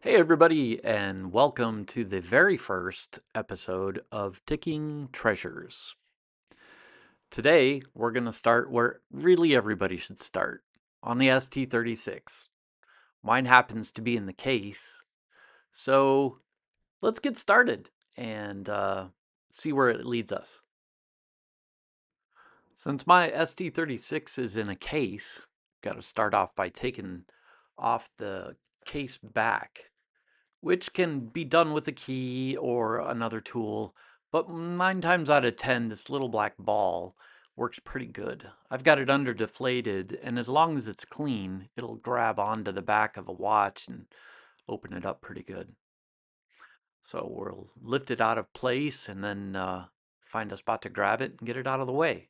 Hey, everybody, and welcome to the very first episode of Ticking Treasures. Today, we're going to start where really everybody should start on the ST36. Mine happens to be in the case, so let's get started and see where it leads us. Since my ST36 is in a case, got to start off by taking off the case back, which can be done with a key or another tool, but 9 times out of 10, this little black ball works pretty good. I've got it under deflated, and as long as it's clean, it'll grab onto the back of a watch and open it up pretty good. So we'll lift it out of place and then find a spot to grab it and get it out of the way.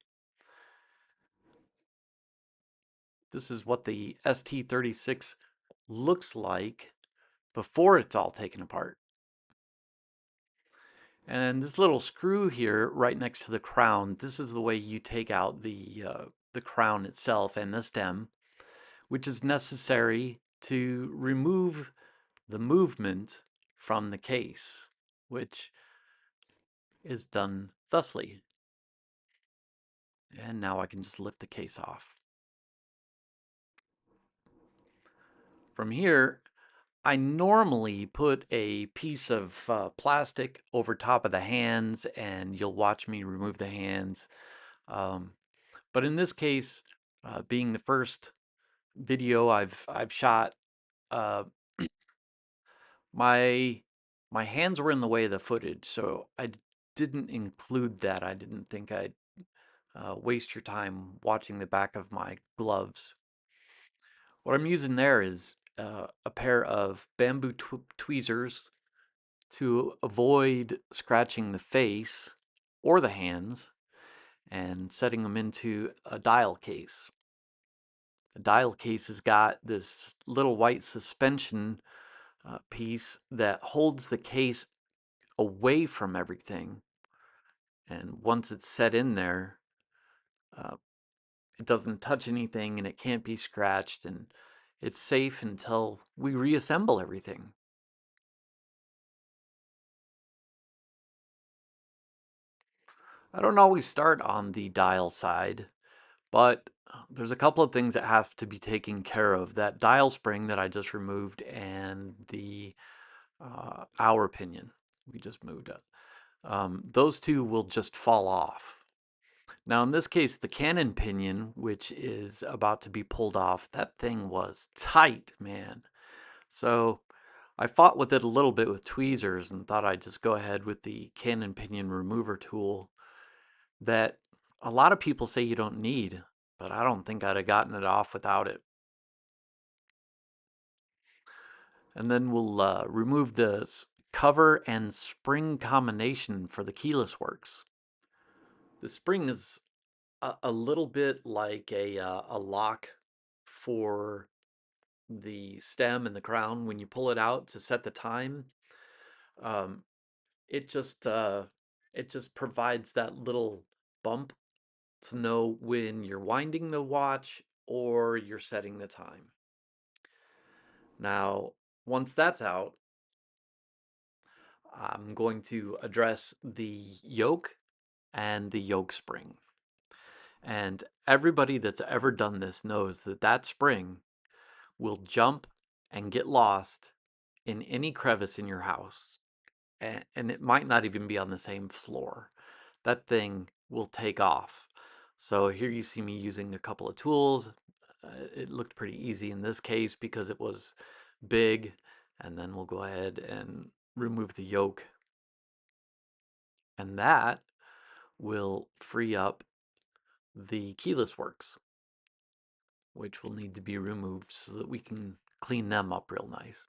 This is what the ST36 looks like before it's all taken apart. And this little screw here right next to the crown, this is the way you take out the crown itself and the stem, which is necessary to remove the movement from the case, which is done thusly. And now I can just lift the case off. From here, I normally put a piece of plastic over top of the hands, and you'll watch me remove the hands. But in this case, being the first video I've shot, uh, my my hands were in the way of the footage, so I didn't include that. I didn't think I'd waste your time watching the back of my gloves. What I'm using there is a pair of bamboo tweezers to avoid scratching the face or the hands, and setting them into a dial case. The dial case has got this little white suspension piece that holds the case away from everything. And once it's set in there, uh, it doesn't touch anything and it can't be scratched, and it's safe until we reassemble everything. I don't always start on the dial side, but there's a couple of things that have to be taken care of. That dial spring that I just removed and the hour pinion we just moved up. Those two will just fall off. Now, in this case, the cannon pinion, which is about to be pulled off, that thing was tight, man. So I fought with it a little bit with tweezers and thought I'd just go ahead with the cannon pinion remover tool that a lot of people say you don't need, but I don't think I'd have gotten it off without it. And then we'll remove the cover and spring combination for the keyless works. The spring is a little bit like a lock for the stem and the crown. When you pull it out to set the time, um, it just uh, it just provides that little bump to know when you're winding the watch or you're setting the time. Now, once that's out, I'm going to address the yoke and the yoke spring. And everybody that's ever done this knows that that spring will jump and get lost in any crevice in your house. And it might not even be on the same floor. That thing will take off. So here you see me using a couple of tools. It looked pretty easy in this case because it was big. And then we'll go ahead and remove the yoke. And that will free up the keyless works, which will need to be removed so that we can clean them up real nice.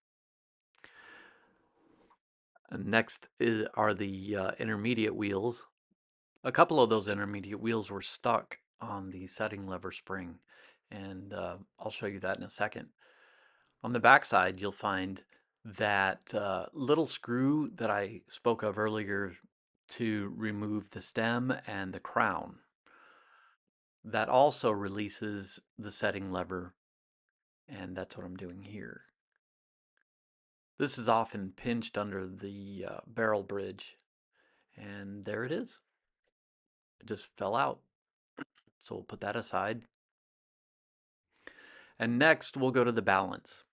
And next are the intermediate wheels. A couple of those intermediate wheels were stuck on the setting lever spring, and I'll show you that in a second. On the back side, you'll find that little screw that I spoke of earlier to remove the stem and the crown. That also releases the setting lever, and that's what I'm doing here. This is often pinched under the barrel bridge, and there it is. It just fell out. So we'll put that aside. And next, we'll go to the balance.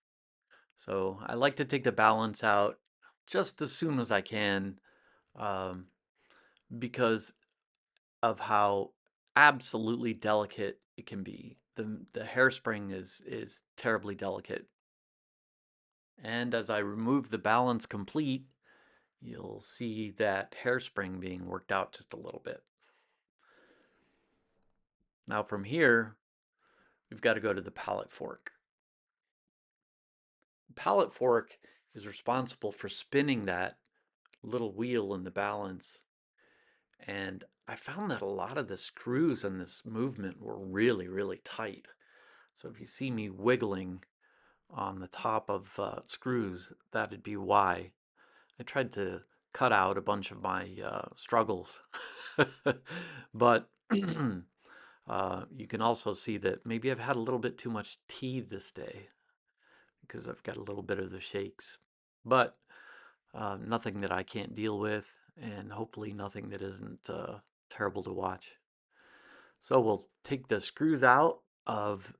So I like to take the balance out just as soon as I can, um, because of how absolutely delicate it can be. The hairspring is terribly delicate. And as I remove the balance complete, you'll see that hairspring being worked out just a little bit. Now from here, we've got to go to the pallet fork. The pallet fork is responsible for spinning that little wheel in the balance. And I found that a lot of the screws in this movement were really, really tight. So if you see me wiggling on the top of screws, that'd be why. I tried to cut out a bunch of my struggles. But you can also see that maybe I've had a little bit too much tea this day because I've got a little bit of the shakes. But nothing that I can't deal with, and hopefully nothing that isn't terrible to watch. So we'll take the screws out of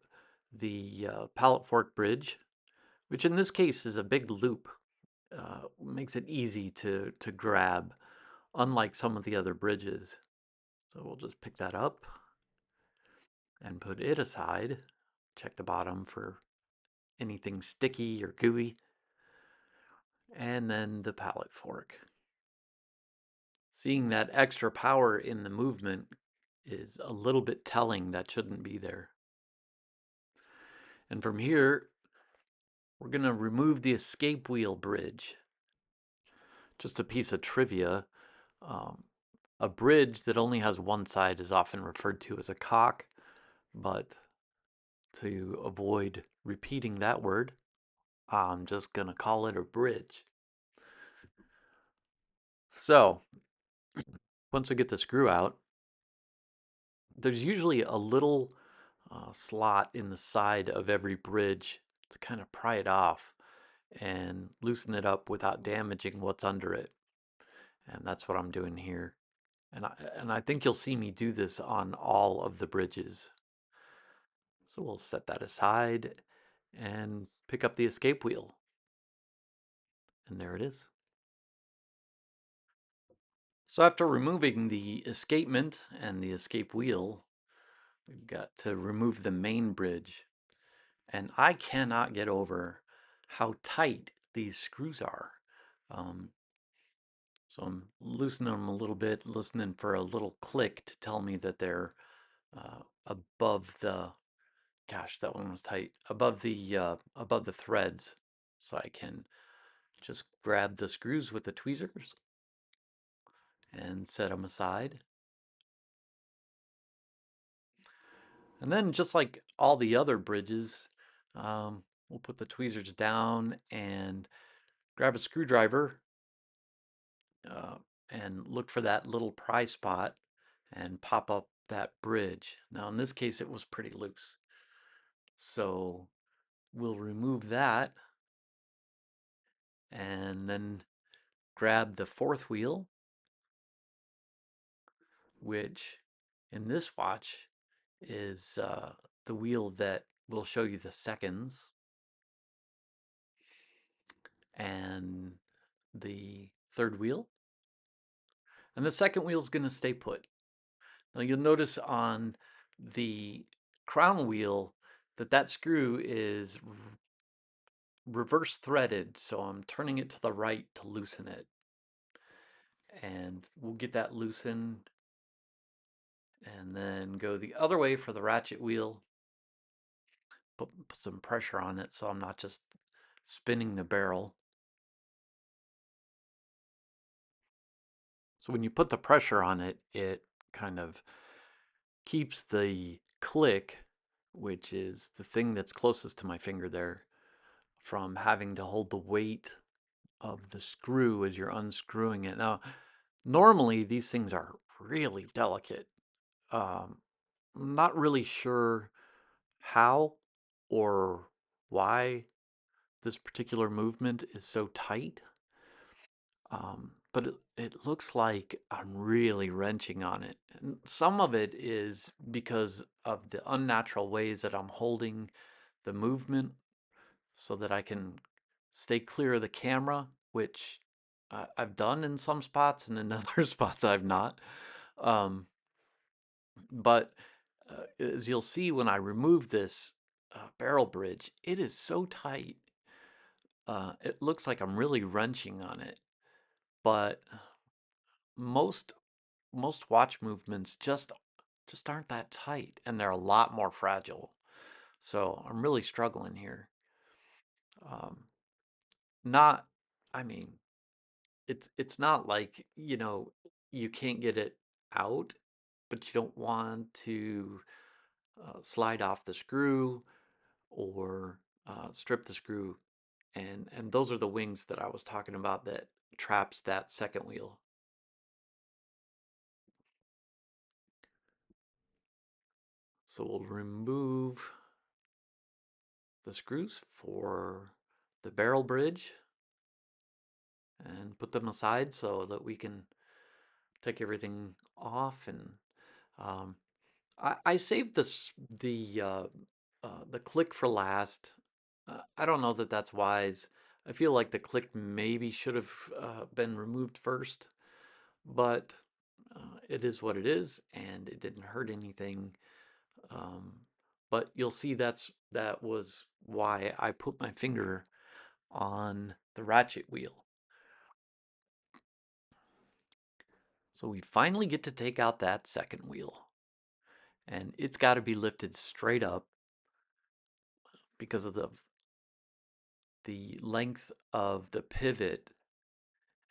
the pallet fork bridge, which in this case is a big loop. Makes it easy to grab, unlike some of the other bridges. So we'll just pick that up and put it aside. Check the bottom for anything sticky or gooey. And then the pallet fork. Seeing that extra power in the movement is a little bit telling that shouldn't be there. And from here, we're going to remove the escape wheel bridge. Just a piece of trivia. Um, a bridge that only has one side is often referred to as a cock, but to avoid repeating that word, I'm just going to call it a bridge. So, once we get the screw out, there's usually a little slot in the side of every bridge to kind of pry it off and loosen it up without damaging what's under it. And that's what I'm doing here. And I think you'll see me do this on all of the bridges. So we'll set that aside and pick up the escape wheel. And there it is. So after removing the escapement and the escape wheel, we've got to remove the main bridge. And I cannot get over how tight these screws are. Um, so I'm loosening them a little bit, listening for a little click to tell me that they're above the, gosh, that one was tight, above the threads. So I can just grab the screws with the tweezers and set them aside. And then just like all the other bridges, we'll put the tweezers down and grab a screwdriver uh, and look for that little pry spot and pop up that bridge. Now in this case it was pretty loose. So we'll remove that and then grab the fourth wheel, which in this watch is the wheel that will show you the seconds, and the third wheel. And the second wheel is going to stay put. Now you'll notice on the crown wheel that that screw is reverse threaded, so I'm turning it to the right to loosen it. And we'll get that loosened and then go the other way for the ratchet wheel. Put some pressure on it so I'm not just spinning the barrel. So when you put the pressure on it, it kind of keeps the click, which is the thing that's closest to my finger there, from having to hold the weight of the screw as you're unscrewing it. Now, normally these things are really delicate. I'm not really sure how or why this particular movement is so tight. But it looks like I'm really wrenching on it. And some of it is because of the unnatural ways that I'm holding the movement so that I can stay clear of the camera, which I've done in some spots and in other spots I've not. Um, but as you'll see when I remove this barrel bridge, it is so tight. It looks like I'm really wrenching on it, but most most watch movements just aren't that tight, and they're a lot more fragile. So I'm really struggling here. Um, not, I mean, it's not like, you can't get it out, but you don't want to slide off the screw or strip the screw, and those are the wings that I was talking about that traps that second wheel. So we'll remove the screws for the barrel bridge and put them aside so that we can take everything off. And um, I saved the click for last. I don't know that that's wise. I feel like the click maybe should have been removed first, but it is what it is, and it didn't hurt anything. Um, but you'll see that was why I put my finger on the ratchet wheel. So we finally get to take out that second wheel, and it's got to be lifted straight up because of the length of the pivot,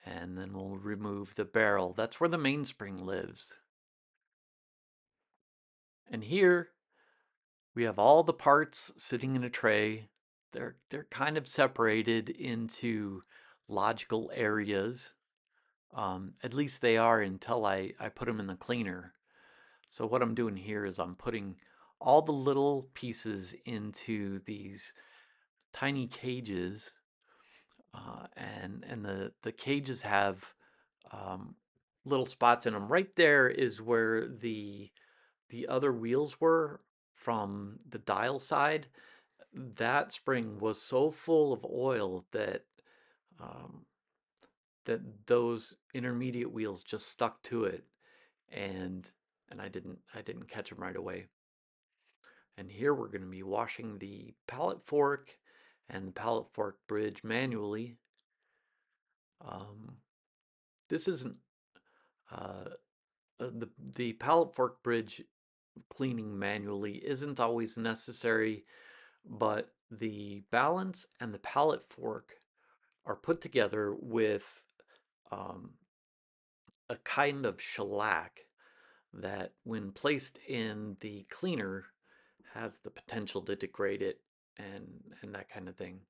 and then we'll remove the barrel. That's where the mainspring lives. And here we have all the parts sitting in a tray. They're kind of separated into logical areas. At least they are until I put them in the cleaner. So what I'm doing here is I'm putting all the little pieces into these tiny cages, and the cages have um, little spots in them. Right there is where the other wheels were from the dial side. That spring was so full of oil um, that those intermediate wheels just stuck to it, and I didn't catch them right away. And here we're going to be washing the pallet fork and the pallet fork bridge manually. Um, this isn't uh, the pallet fork bridge cleaning manually isn't always necessary, but the balance and the pallet fork are put together with um, a kind of shellac that, when placed in the cleaner, has the potential to degrade it and that kind of thing.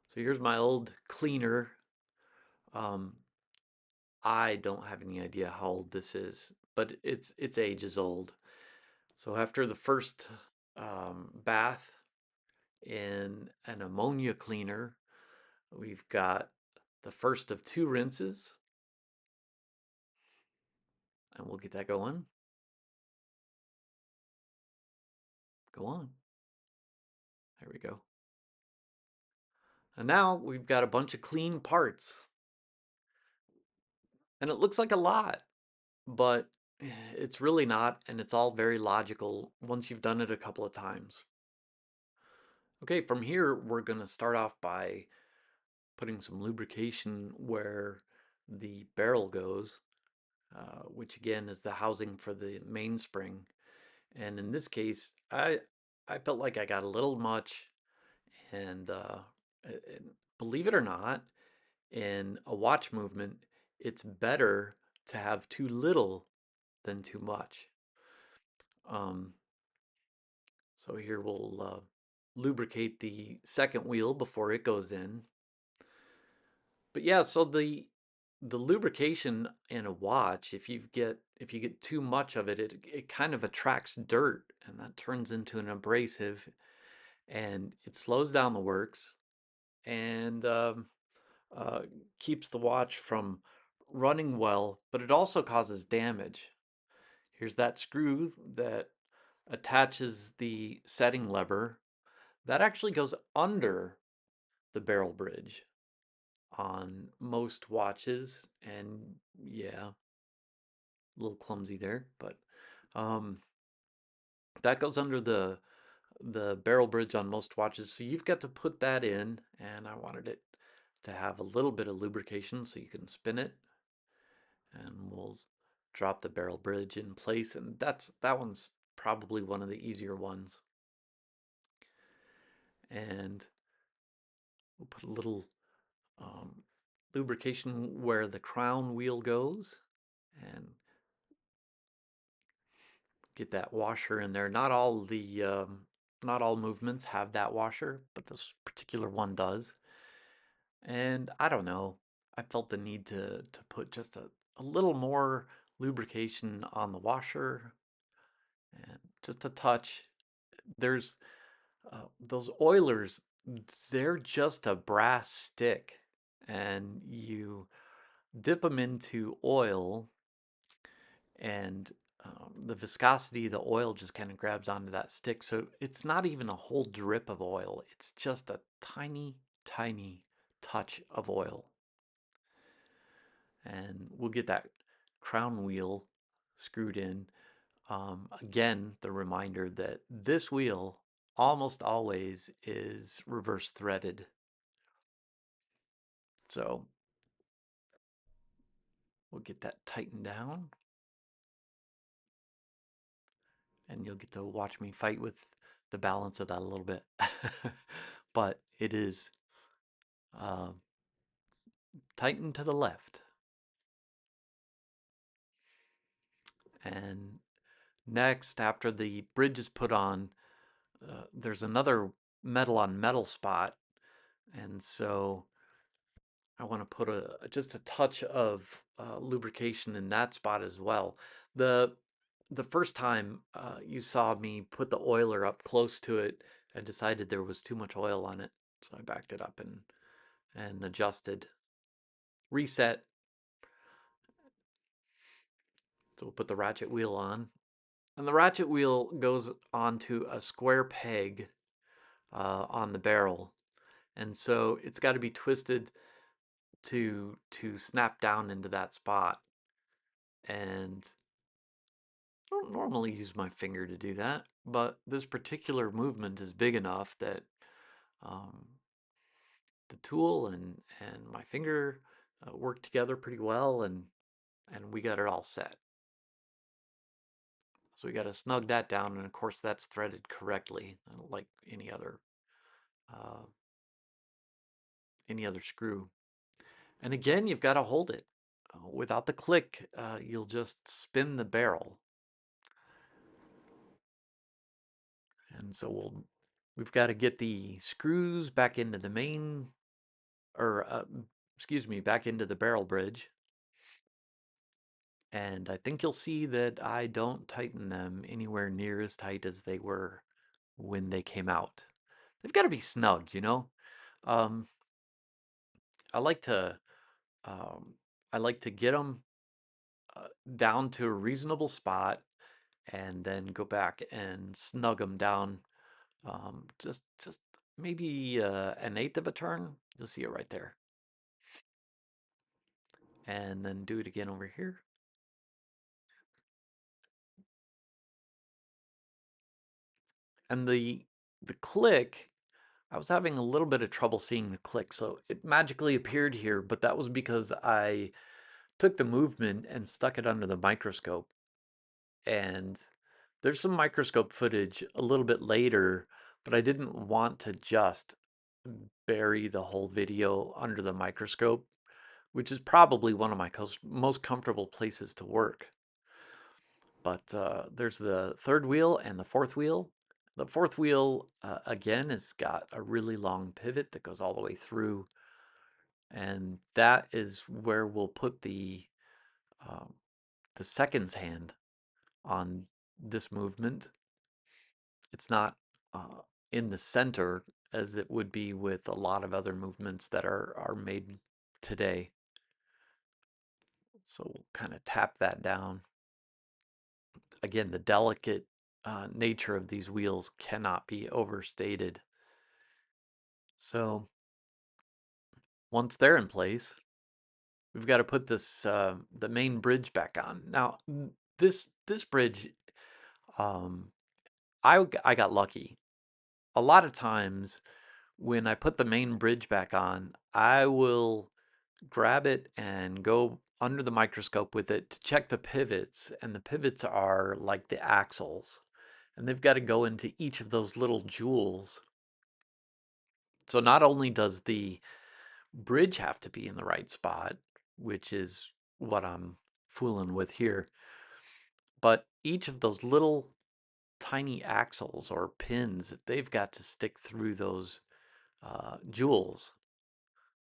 So here's my old cleaner. Um, I don't have any idea how old this is, but its age is old. So after the first bath in an ammonia cleaner, we've got the first of two rinses, and we'll get that going. Go on. There we go. And now we've got a bunch of clean parts. And it looks like a lot, but it's really not, and it's all very logical once you've done it a couple of times. Okay, from here we're going to start off by putting some lubrication where the barrel goes, which again is the housing for the mainspring. And in this case, I felt like I got a little much, and believe it or not, in a watch movement, it's better to have too little than too much. Um, so here we'll lubricate the second wheel before it goes in. But yeah, so the lubrication in a watch, if you get too much of it, it kind of attracts dirt, and that turns into an abrasive, and it slows down the works. and uh, keeps the watch from running well, but it also causes damage. Here's that screw that attaches the setting lever. That actually goes under the barrel bridge on most watches, and yeah, a little clumsy there, but um, that goes under the barrel bridge on most watches. So you've got to put that in, and I wanted it to have a little bit of lubrication so you can spin it, and we'll drop the barrel bridge in place, and that one's probably one of the easier ones. And we'll put a little um, lubrication where the crown wheel goes, and get that washer in there. Not all movements have that washer, but this particular one does. And I don't know, I felt the need to put just a little more lubrication on the washer, and just a touch. There's those oilers, they're just a brass stick, and you dip them into oil, and the viscosity of the oil just kind of grabs onto that stick. So it's not even a whole drip of oil, it's just a tiny, tiny touch of oil. And we'll get that crown wheel screwed in. Again, the reminder that this wheel almost always is reverse threaded. So we'll get that tightened down, and you'll get to watch me fight with the balance of that a little bit. But it is uh, tightened to the left. And next, after the bridge is put on, there's another metal on metal spot. And so I want to put just a touch of lubrication in that spot as well. The the first time you saw me put the oiler up close to it, I decided there was too much oil on it, so I backed it up and adjusted, reset. So we'll put the ratchet wheel on, and the ratchet wheel goes onto a square peg on the barrel, and so it's got to be twisted to snap down into that spot. And I don't normally use my finger to do that, but this particular movement is big enough that um, the tool and my finger work together pretty well, and we got it all set. So we got to snug that down, and of course that's threaded correctly, like uh, any other screw. And again, you've got to hold it. Without the click, you'll just spin the barrel. And so we've got to get the screws back into the main, or excuse me, back into the barrel bridge. And I think you'll see that I don't tighten them anywhere near as tight as they were when they came out. They've got to be snug, you know. Um, I like to um, I like to get them down to a reasonable spot, and then go back and snug them down, just maybe an eighth of a turn. You'll see it right there. And then do it again over here. And the click, I was having a little bit of trouble seeing the click, so it magically appeared here, but that was because I took the movement and stuck it under the microscope. And there's some microscope footage a little bit later, but I didn't want to just bury the whole video under the microscope, which is probably one of my most comfortable places to work. But there's the third wheel and the fourth wheel. The fourth wheel, again, has got a really long pivot that goes all the way through. And that is where we'll put um, the seconds hand on this movement. It's not in the center. as it would be with a lot of other movements that are made today. So we'll kind of tap that down. Again, the delicate nature of these wheels cannot be overstated. So once they're in place, we've got to put this the main bridge back on. Now, this bridge, um, I got lucky. A lot of times when I put the main bridge back on, I will grab it and go under the microscope with it to check the pivots, and the pivots are like the axles, and they've got to go into each of those little jewels. So not only does the bridge have to be in the right spot, which is what I'm fooling with here, but each of those little tiny axles or pins, they've got to stick through those jewels.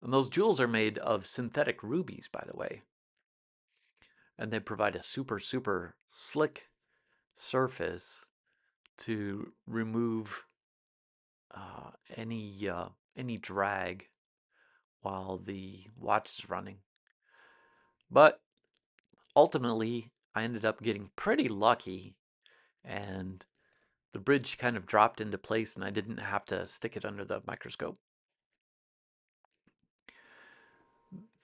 And those jewels are made of synthetic rubies, by the way. And they provide a super, super slick surface to remove uh, any uh, any drag while the watch is running. But ultimately, I ended up getting pretty lucky, and the bridge kind of dropped into place, and I didn't have to stick it under the microscope.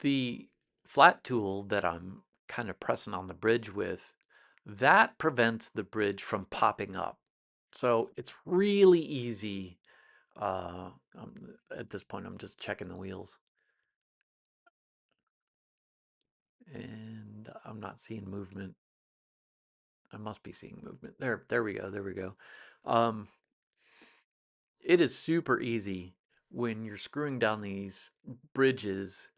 The flat tool that I'm kind of pressing on the bridge with, that prevents the bridge from popping up. So it's really easy. At this point, I'm just checking the wheels, and I'm not seeing movement. I must be seeing movement. There we go. There we go. Um, it is super easy when you're screwing down these bridges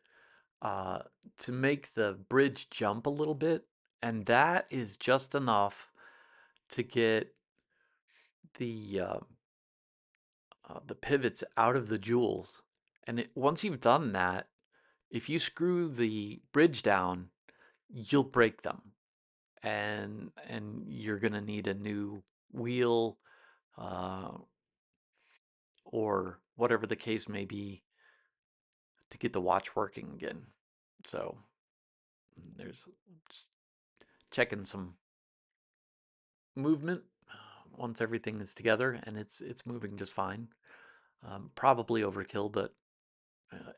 uh, to make the bridge jump a little bit, and that is just enough to get the uh, the pivots out of the jewels. And once you've done that, if you screw the bridge down, you'll break them, and you're gonna need a new wheel uh, or whatever the case may be to get the watch working again. So there's just checking some movement once everything is together, and it's moving just fine. Probably overkill, but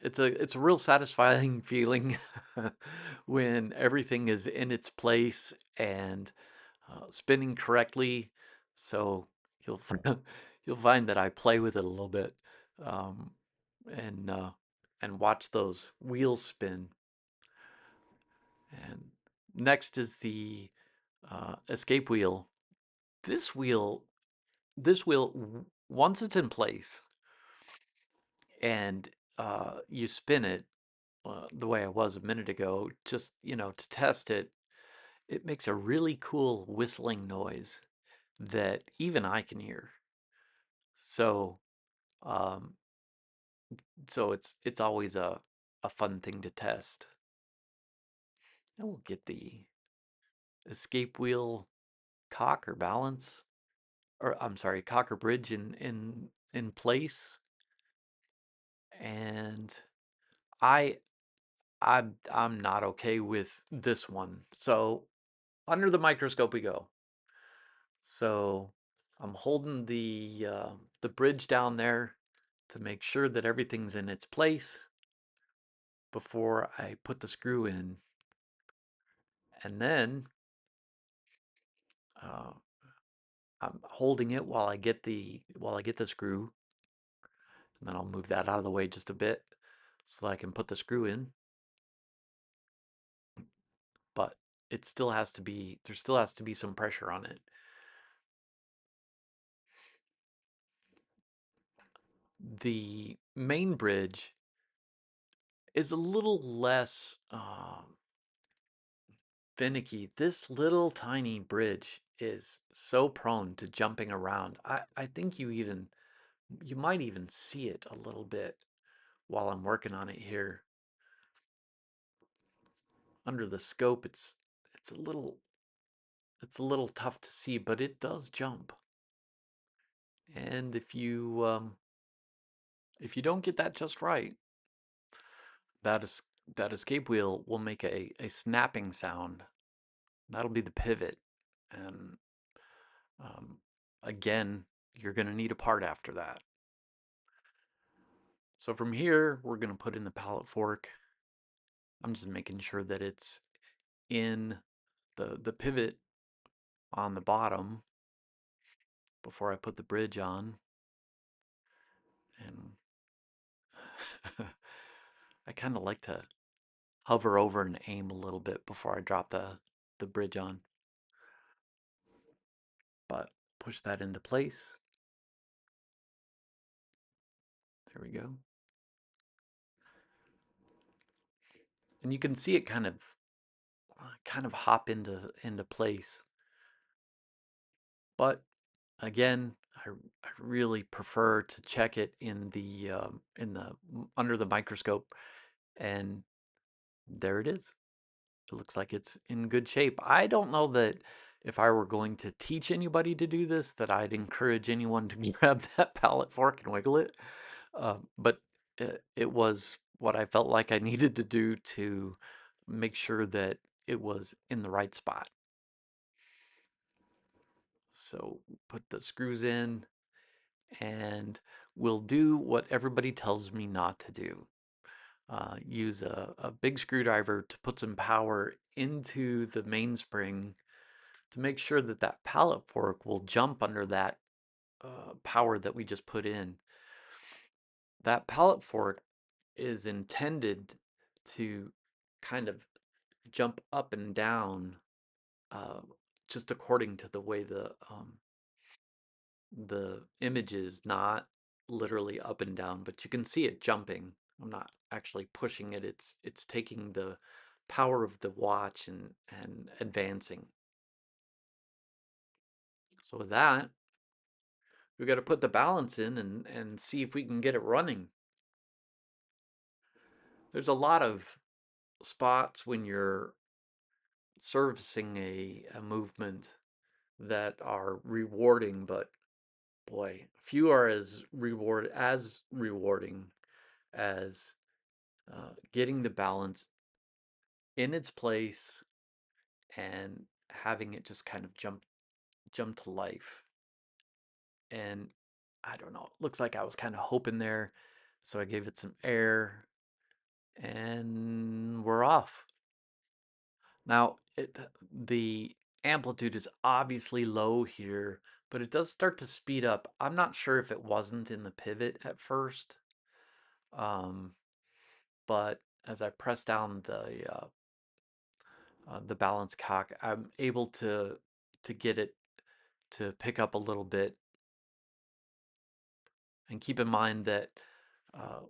it's a real satisfying feeling when everything is in its place and spinning correctly. So you'll you'll find that I play with it a little bit, um, and and watch those wheels spin. And next is the escape wheel. This wheel, this wheel, once it's in place and you spin it the way I was a minute ago, just to test it, it makes a really cool whistling noise that even I can hear. So, um, so it's always a fun thing to test. And we'll get the escape wheel cock or balance, or I'm sorry, cock or bridge in place, and I I'm not okay with this one. So under the microscope we go. So I'm holding the bridge down there to make sure that everything's in its place before I put the screw in, and then uh, I'm holding it while I get the screw, and then I'll move that out of the way just a bit so that I can put the screw in. But it still has to be there still has to be some pressure on it. The main bridge is a little less finicky. This little tiny bridge is so prone to jumping around. I think you might even see it a little bit while I'm working on it here. Under the scope, it's a little it's a little tough to see, but it does jump. And if you If you don't get that just right, that is that escape wheel will make a snapping sound. That'll be the pivot. And um, again, you're going to need a part after that. So from here, we're going to put in the pallet fork. I'm just making sure that it's in the pivot on the bottom before I put the bridge on. And I kind of like to hover over and aim a little bit before I drop the bridge on. But push that into place. There we go. And you can see it kind of hop into place. But again, I really prefer to check it in the under the microscope, and there it is. It looks like it's in good shape. I don't know that if I were going to teach anybody to do this, that I'd encourage anyone to grab that pallet fork and wiggle it. But it was what I felt like I needed to do to make sure that it was in the right spot. So put the screws in, and we'll do what everybody tells me not to do. Use a big screwdriver to put some power into the mainspring to make sure that that pallet fork will jump under that power that we just put in. That pallet fork is intended to kind of jump up and down uh, just according to the way the image is, not literally up and down, but you can see it jumping. I'm not actually pushing it. It's taking the power of the watch and advancing. So with that, we got to put the balance in and see if we can get it running. There's a lot of spots when you're servicing a movement that are rewarding, but boy, few are as rewarding as getting the balance in its place and having it just kind of jump to life. And I don't know, it looks like I was kind of hoping there, so I gave it some air, and we're off. Now, the amplitude is obviously low here, but it does start to speed up. I'm not sure if it wasn't in the pivot at first, um, but as I press down the balance cock, I'm able to get it to pick up a little bit. And keep in mind that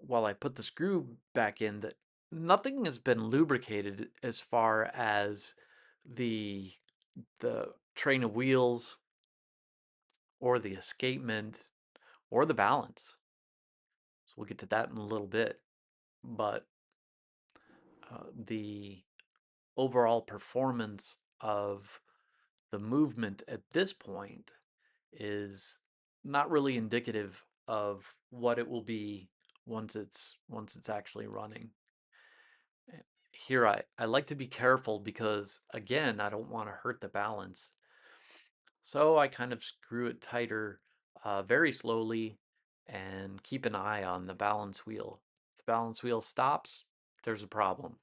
while I put the screw back in, that nothing has been lubricated as far as the the train of wheels or the escapement or the balance. So we'll get to that in a little bit. But the overall performance of the movement at this point is not really indicative of what it will be once it's actually running. Here I like to be careful because again, I don't want to hurt the balance. So I kind of screw it tighter very slowly and keep an eye on the balance wheel. If the balance wheel stops, there's a problem.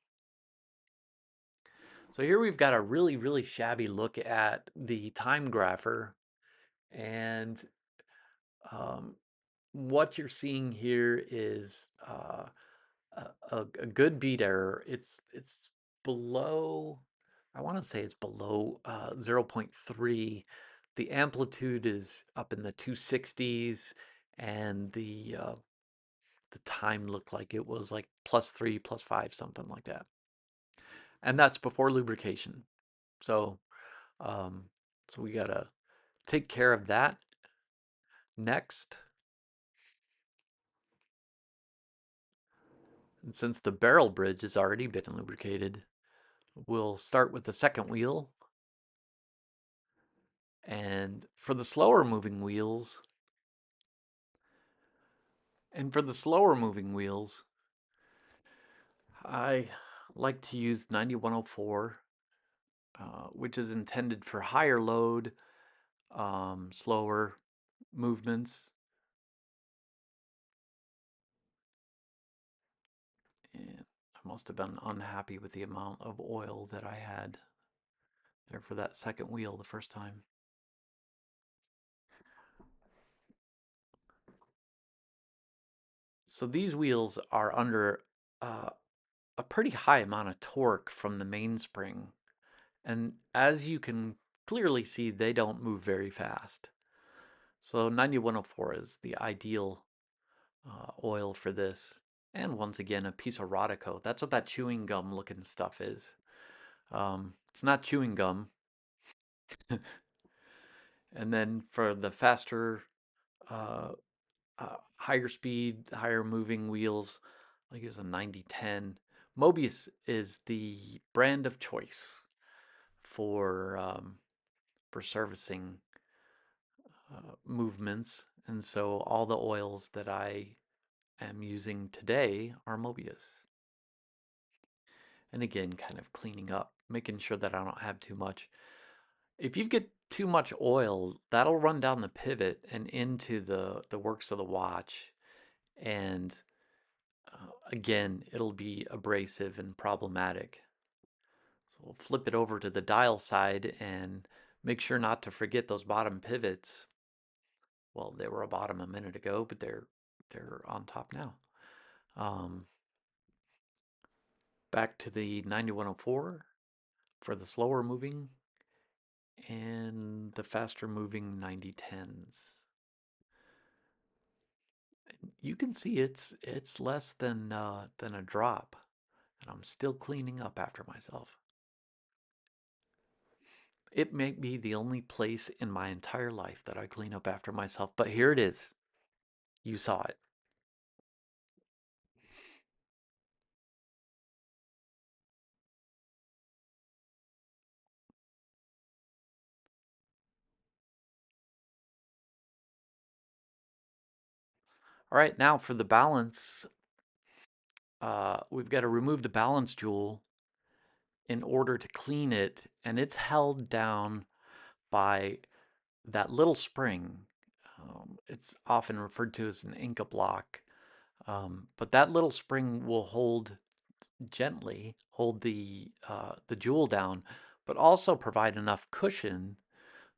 So here we've got a really, really shabby look at the time grapher, and um, what you're seeing here is a good beat error. It's below, I want to say it's below 0.3. The amplitude is up in the 260s, and the time looked like it was like +3, +5, something like that. And that's before lubrication. So um, so we gotta take care of that next. And since the barrel bridge has already been lubricated, we'll start with the second wheel. And for the slower moving wheels, And for the slower moving wheels, I like to use 9104, which is intended for higher load, slower movements. And I must have been unhappy with the amount of oil that I had there for that second wheel the first time. So these wheels are under uh, a pretty high amount of torque from the mainspring. And as you can clearly see, they don't move very fast. So 9104 is the ideal oil for this. And once again, a piece of Rodico. That's what that chewing gum looking stuff is. It's not chewing gum. And then for the faster, uh, higher speed, higher moving wheels, like it's a 9010. Mobius is the brand of choice for servicing movements, and so all the oils that I am using today are Mobius. And again, kind of cleaning up, making sure that I don't have too much. If you get too much oil, that'll run down the pivot and into the works of the watch, and again, it'll be abrasive and problematic. So we'll flip it over to the dial side and make sure not to forget those bottom pivots. Well, they were a bottom a minute ago, but they're on top now. Um, Back to the 9104 for the slower moving and the faster moving 9010s. You can see it's less than a drop, and I'm still cleaning up after myself. It may be the only place in my entire life that I clean up after myself, but here it is. You saw it. All right, now for the balance, we've got to remove the balance jewel in order to clean it, and it's held down by that little spring. It's often referred to as an Inca block, but that little spring will gently hold the jewel down, but also provide enough cushion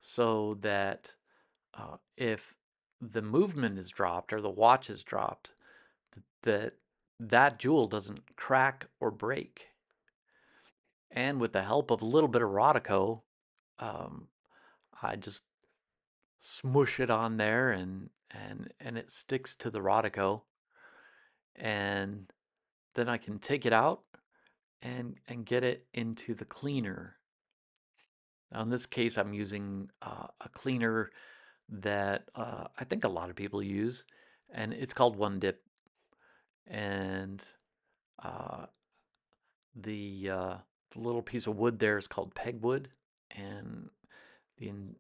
so that if the movement is dropped or the watch is dropped, that that jewel doesn't crack or break. And with the help of a little bit of Rodico, um, I just smush it on there and it sticks to the Rodico, and then I can take it out and get it into the cleaner. Now in this case, I'm using a cleaner that I think a lot of people use, and it's called One Dip, and uh, the uh, the little piece of wood there is called pegwood, and the in,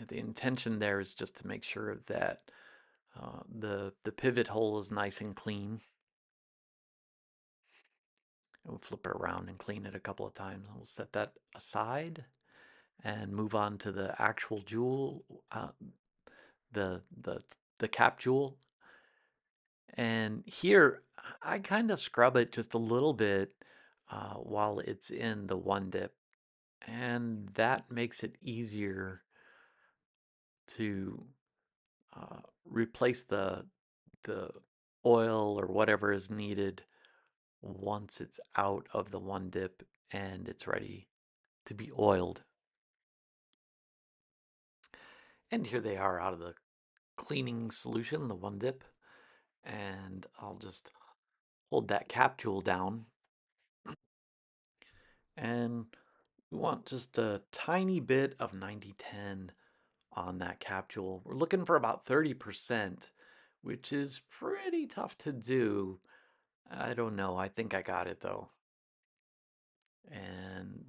the intention there is just to make sure that the pivot hole is nice and clean. And we'll flip it around and clean it a couple of times. We'll set that aside and move on to the actual jewel, the the the cap jewel. And here, I kind of scrub it just a little bit while it's in the one dip, and that makes it easier to replace the oil or whatever is needed once it's out of the one dip and it's ready to be oiled. And here they are out of the cleaning solution, the one dip, and I'll just hold that cap jewel down, and we want just a tiny bit of 9010 on that cap jewel. We're looking for about 30%, which is pretty tough to do. I don't know. I think I got it though. And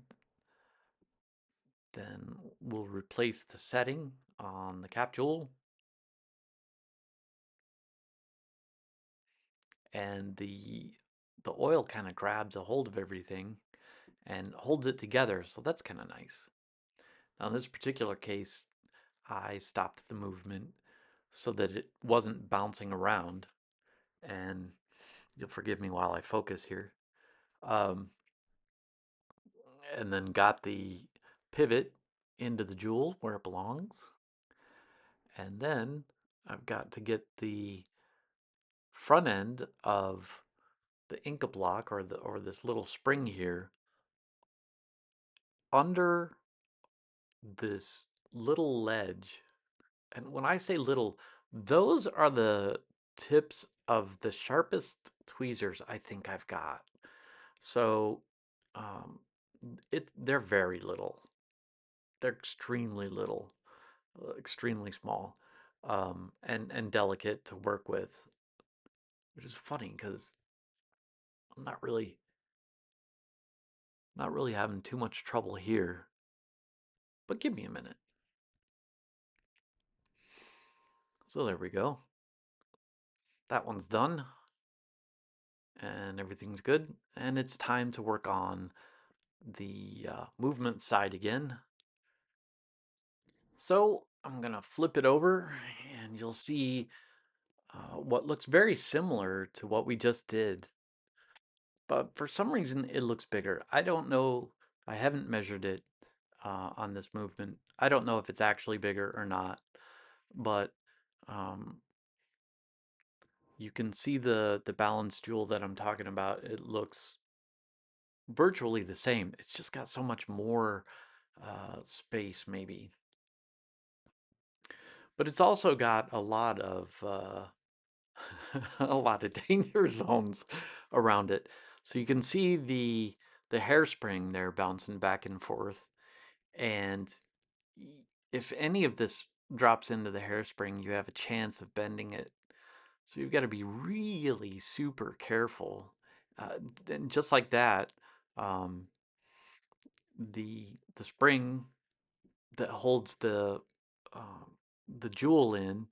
then we'll replace the setting on the cap jewel. and the oil kind of grabs a hold of everything and holds it together. So that's kind of nice. Now, in this particular case, I stopped the movement so that it wasn't bouncing around. And you'll forgive me while I focus here. Um, and then got the pivot into the jewel where it belongs. And then I've got to get the front end of the Inca block or this little spring here under this little ledge. And when I say little, those are the tips of the sharpest tweezers I think I've got. So um, they're very little. They're extremely little, extremely small, and delicate to work with, which is funny because I'm not really having too much trouble here. But give me a minute. So there we go. That one's done, and everything's good. And it's time to work on the movement side again. So I'm gonna flip it over, and you'll see what looks very similar to what we just did. But for some reason, it looks bigger. I don't know. I haven't measured it on this movement. I don't know if it's actually bigger or not, but um, you can see the balance jewel that I'm talking about. It looks virtually the same. It's just got so much more space, maybe. But it's also got a lot of a lot of danger zones around it. So you can see the hairspring there bouncing back and forth, and if any of this drops into the hairspring, you have a chance of bending it. So you've got to be really super careful. And just like that, um, the spring that holds um, the jewel in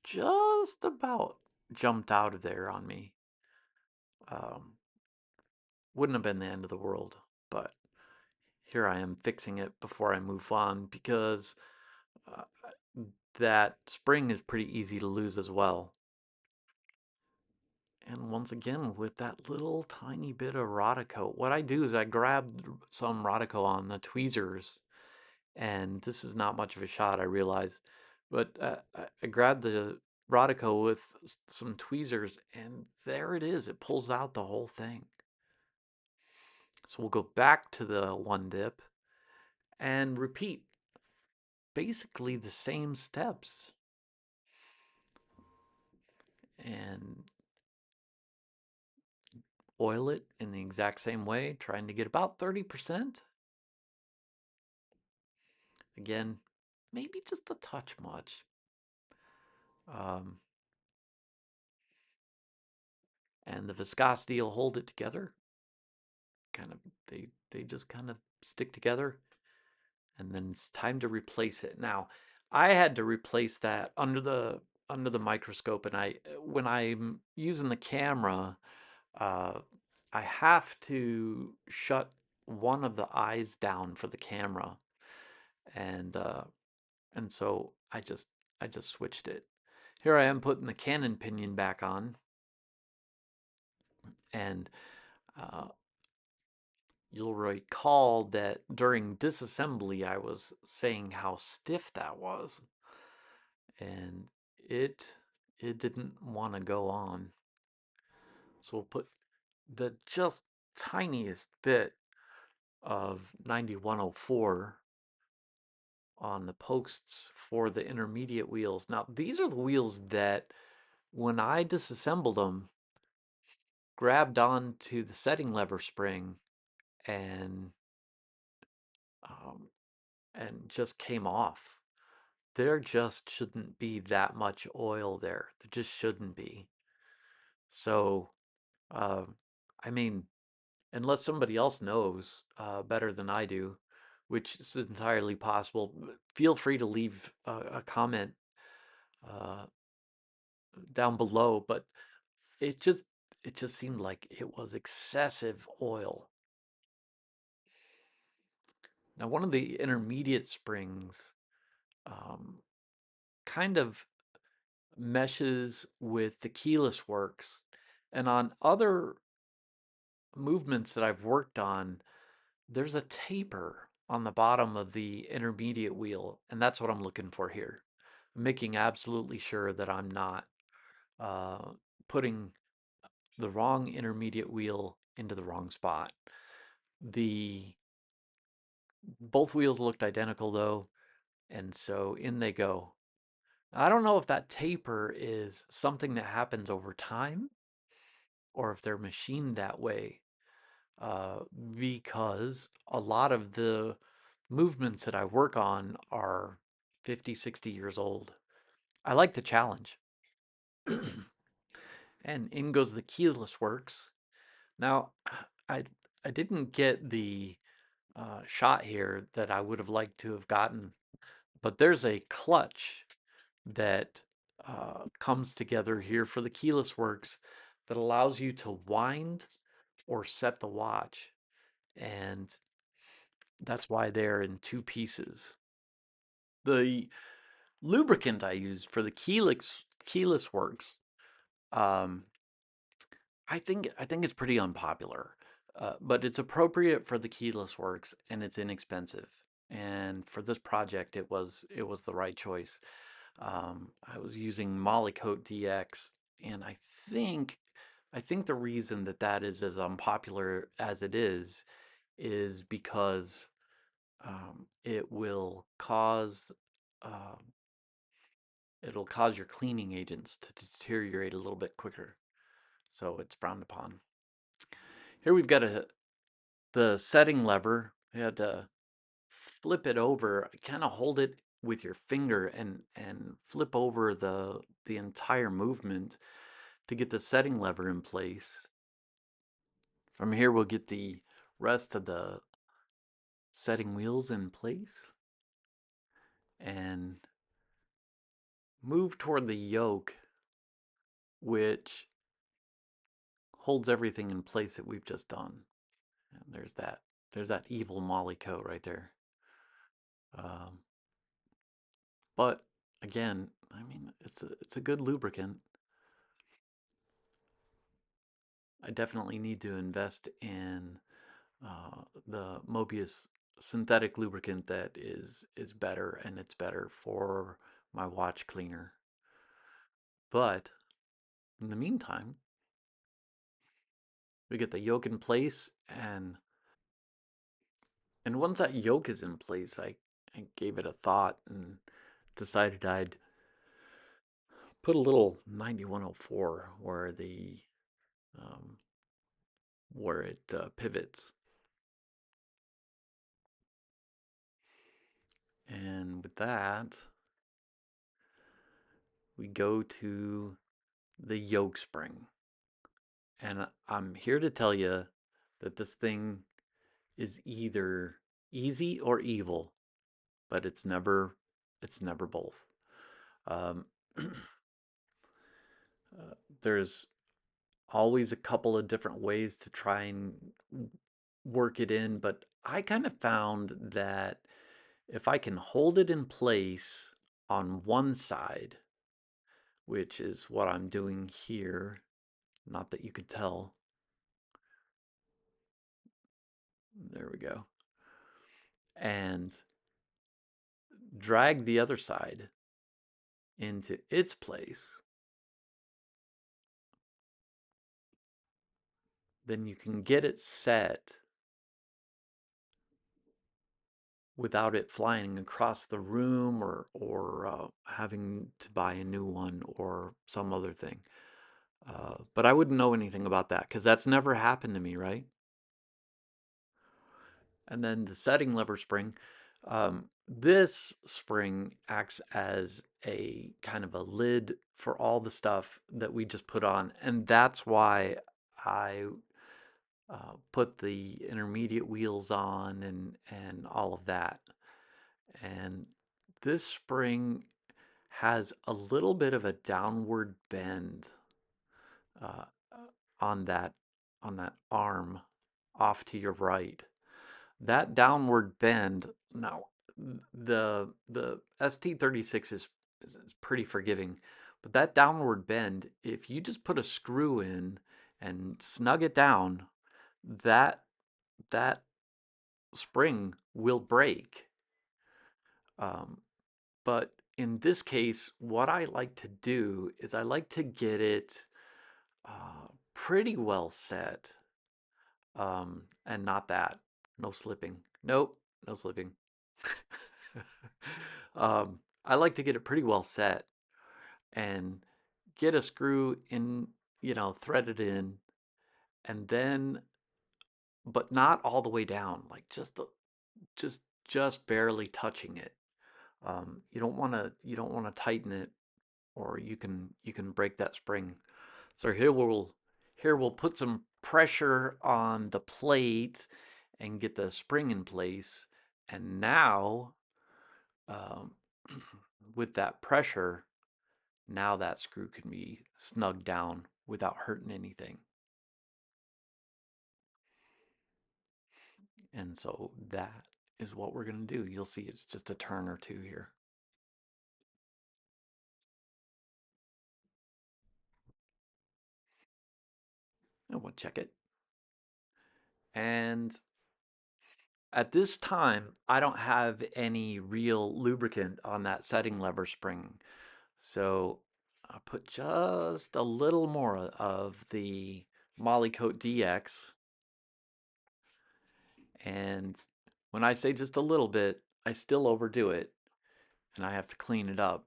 just about jumped out of there on me. Um, wouldn't have been the end of the world, but here I am fixing it before I move on because uh, that spring is pretty easy to lose as well. And once again, with that little tiny bit of Rodico, what I do is I grab some Rodico on the tweezers, and this is not much of a shot, I realize, but I grab the Rodico with some tweezers, and there it is. It pulls out the whole thing. So we'll go back to the one dip and repeat basically the same steps and oil it in the exact same way, trying to get about 30%. Again, maybe just a touch much. Um, and the viscosity will hold it together. Kind of, they just kind of stick together, and then it's time to replace it. Now, I had to replace that under the microscope, and I when I'm using the camera, uh, I have to shut one of the eyes down for the camera, and so I just switched it. Here I am putting the Canon pinion back on, and uh, you'll recall that during disassembly I was saying how stiff that was, and it it didn't want to go on. So we'll put the just tiniest bit of 9104 on the posts for the intermediate wheels. Now, these are the wheels that when I disassembled them, grabbed onto the setting lever spring and um, just came off. There just shouldn't be that much oil there. There just shouldn't be. So, um, I mean, unless somebody else knows better than I do, which is entirely possible, feel free to leave a comment uh, down below. But it just it just seemed like it was excessive oil. Now, one of the intermediate springs um, kind of meshes with the keyless works. And on other movements that I've worked on, there's a taper on the bottom of the intermediate wheel, and that's what I'm looking for here. I'm making absolutely sure that I'm not uh, putting the wrong intermediate wheel into the wrong spot. The both wheels looked identical though, and so in they go. I don't know if that taper is something that happens over time or if they're machined that way, uh, because a lot of the movements that I work on are 50, 60 years old. I like the challenge. And in goes the keyless works. Now, I I didn't get the shot here that I would have liked to have gotten, but there's a clutch that comes together here for the keyless works that allows you to wind or set the watch, and that's why they're in two pieces. The lubricant I used for the keyless works, um, I think it's pretty unpopular, but it's appropriate for the keyless works and it's inexpensive. And for this project, it was the right choice. I was using Molykote DX, and I think the reason that that is as unpopular as it is because it will cause um, it'll cause your cleaning agents to deteriorate a little bit quicker. So it's frowned upon. Here we've got the setting lever. You had to flip it over, kind of hold it with your finger and flip over the entire movement to get the setting lever in place. From here we'll get the rest of the setting wheels in place and move toward the yoke, which holds everything in place that we've just done. And there's that evil Molykote right there. Um, but again, I mean, it's a good lubricant. I definitely need to invest in the Mobius synthetic lubricant that is better, and it's better for my watch cleaner. But in the meantime, we get the yoke in place, and once that yoke is in place, I gave it a thought and decided I'd put a little 9104 um, where it pivots. And with that, we go to the yoke spring. And I'm here to tell you that this thing is either easy or evil, but it's never both. Um, there's always a couple of different ways to try and work it in, but I kind of found that if I can hold it in place on one side, which is what I'm doing here, not that you could tell. There we go. And drag the other side into its place, then you can get it set without it flying across the room or having to buy a new one or some other thing. But I wouldn't know anything about that because that's never happened to me, right? And then the setting lever spring. This spring acts as a kind of a lid for all the stuff that we just put on, and that's why I put the intermediate wheels on and all of that. And this spring has a little bit of a downward bend uh, on that on that arm off to your right. That downward bend, now the ST36 is pretty forgiving, but that downward bend, if you just put a screw in and snug it down, that that spring will break. Um, but in this case, what I like to do is I like to get it pretty well set, and not that. No slipping. Nope, no slipping. I like to get it pretty well set and get a screw in, threaded in, and then, but not all the way down, like just just barely touching it. You don't want to tighten it, or you can break that spring. So here we'll put some pressure on the plate and get the spring in place. And now, um, with that pressure, now that screw can be snugged down without hurting anything. And so that is what we're going to do. You'll see it's just a turn or two here. And we'll check it. And at this time, I don't have any real lubricant on that setting lever spring. So I'll put just a little more of the Molykote DX. And when I say just a little bit, I still overdo it and I have to clean it up.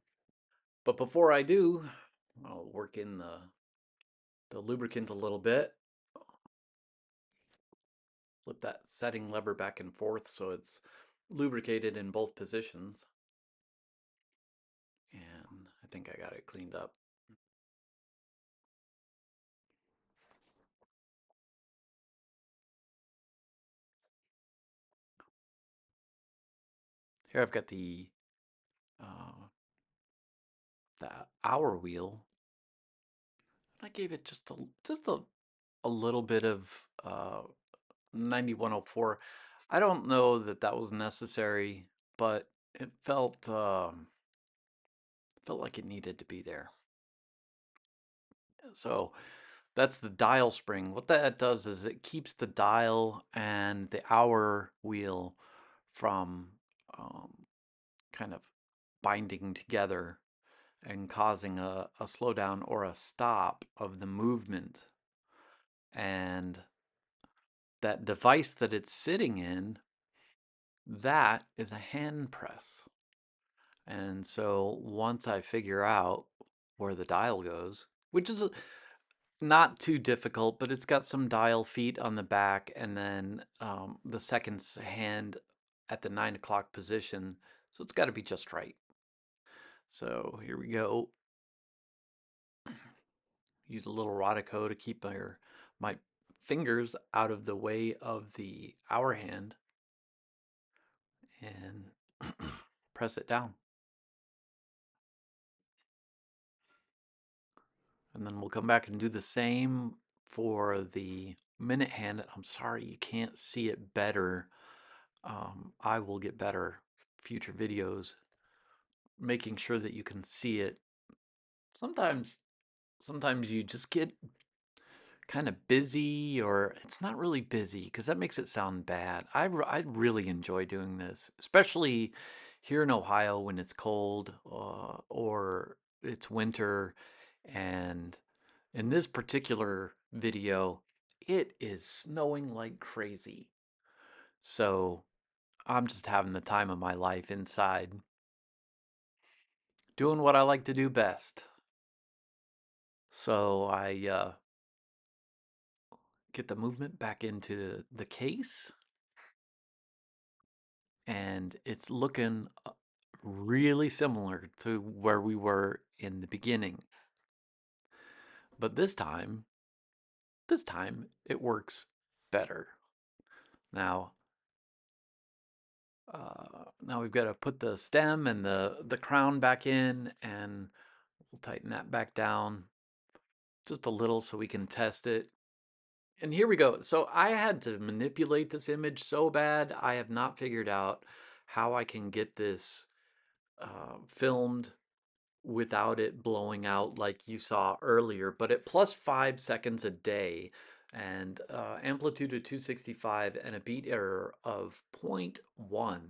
But before I do, I'll work in the lubricant a little bit. Flip that setting lever back and forth so it's lubricated in both positions. And I think I got it cleaned up. Here I've got uh, the hour wheel. I gave it just a little bit of 9104. I don't know that that was necessary, but it felt like it needed to be there. So that's the dial spring. What that does is it keeps the dial and the hour wheel from kind of binding together and causing a slowdown or a stop of the movement. And that device that it's sitting in, that is a hand press. And so once I figure out where the dial goes, which is not too difficult, but it's got some dial feet on the back, and then the second hand at the 9 o'clock position. So it's got to be just right. So here we go. Use a little Rodico to keep my fingers out of the way of the hour hand and press it down. And then we'll come back and do the same for the minute hand. I'm sorry you can't see it better. I will get better future videos making sure that you can see it. Sometimes sometimes you just get kind of busy, or it's not really busy because that makes it sound bad. I really enjoy doing this, especially here in Ohio when it's cold, or it's winter. And in this particular video, it is snowing like crazy. So I'm just having the time of my life inside, doing what I like to do best. So I get the movement back into the case, and it's looking really similar to where we were in the beginning. But this time it works better. Now, now we've got to put the stem and the crown back in, and we'll tighten that back down just a little so we can test it. And here we go. So I had to manipulate this image so bad. I have not figured out how I can get this filmed without it blowing out like you saw earlier, but at plus 5 seconds a day and amplitude of 265 and a beat error of zero point 0.1,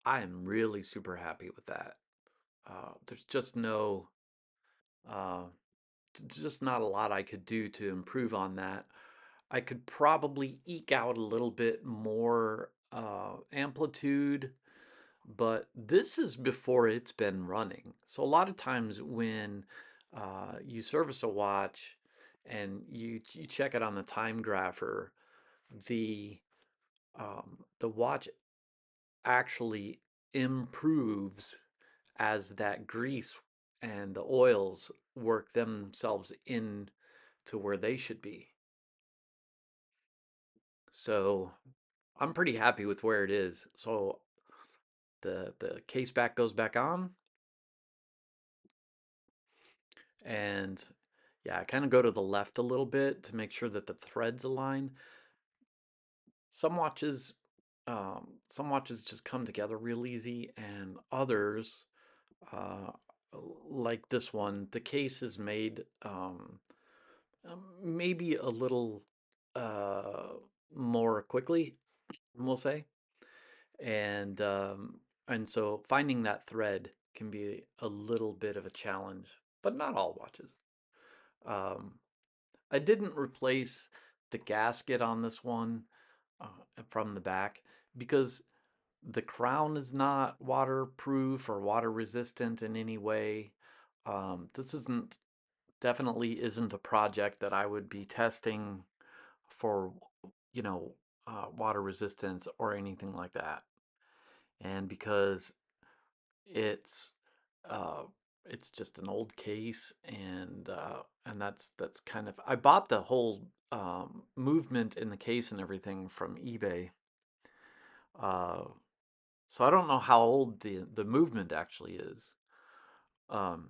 I am really super happy with that. There's uh, just not a lot I could do to improve on that. I could probably eke out a little bit more amplitude, but this is before it's been running. So a lot of times when you service a watch and you check it on the time grapher, the watch actually improves as that grease and the oils work themselves in to where they should be. So I'm pretty happy with where it is. So the case back goes back on, and yeah, I kind of go to the left a little bit to make sure that the threads align. Some watches, some watches just come together real easy, and others, uh, like this one, the case is made maybe a little uh, more quickly, we'll say, and and so finding that thread can be a little bit of a challenge, but not all watches. Um, I didn't replace the gasket on this one from the back because the crown is not waterproof or water resistant in any way. This isn't definitely isn't a project that I would be testing for, you know, water resistance or anything like that. And because it's uh, it's just an old case, and that's kind of I bought the whole movement in the case and everything from eBay. Uh, so I don't know how old the movement actually is. Um,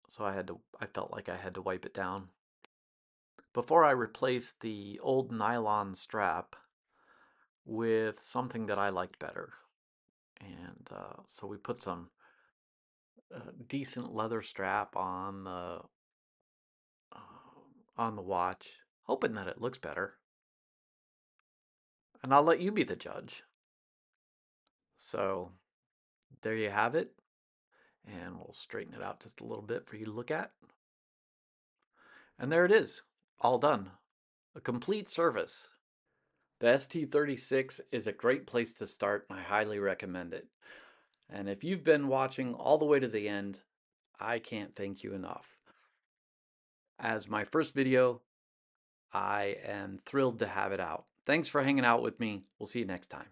so I felt like I had to wipe it down before I replaced the old nylon strap with something that I liked better. And so we put some decent leather strap on the watch, hoping that it looks better. And I'll let you be the judge. So there you have it. And we'll straighten it out just a little bit for you to look at. And there it is, all done. A complete service. The ST36 is a great place to start, and I highly recommend it. And if you've been watching all the way to the end, I can't thank you enough. As my first video, I am thrilled to have it out. Thanks for hanging out with me. We'll see you next time.